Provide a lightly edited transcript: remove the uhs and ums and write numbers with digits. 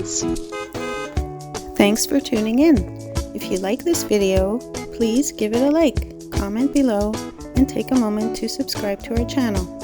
experience. Thanks for tuning in. If you like this video, please give it a like, comment below, and take a moment to subscribe to our channel.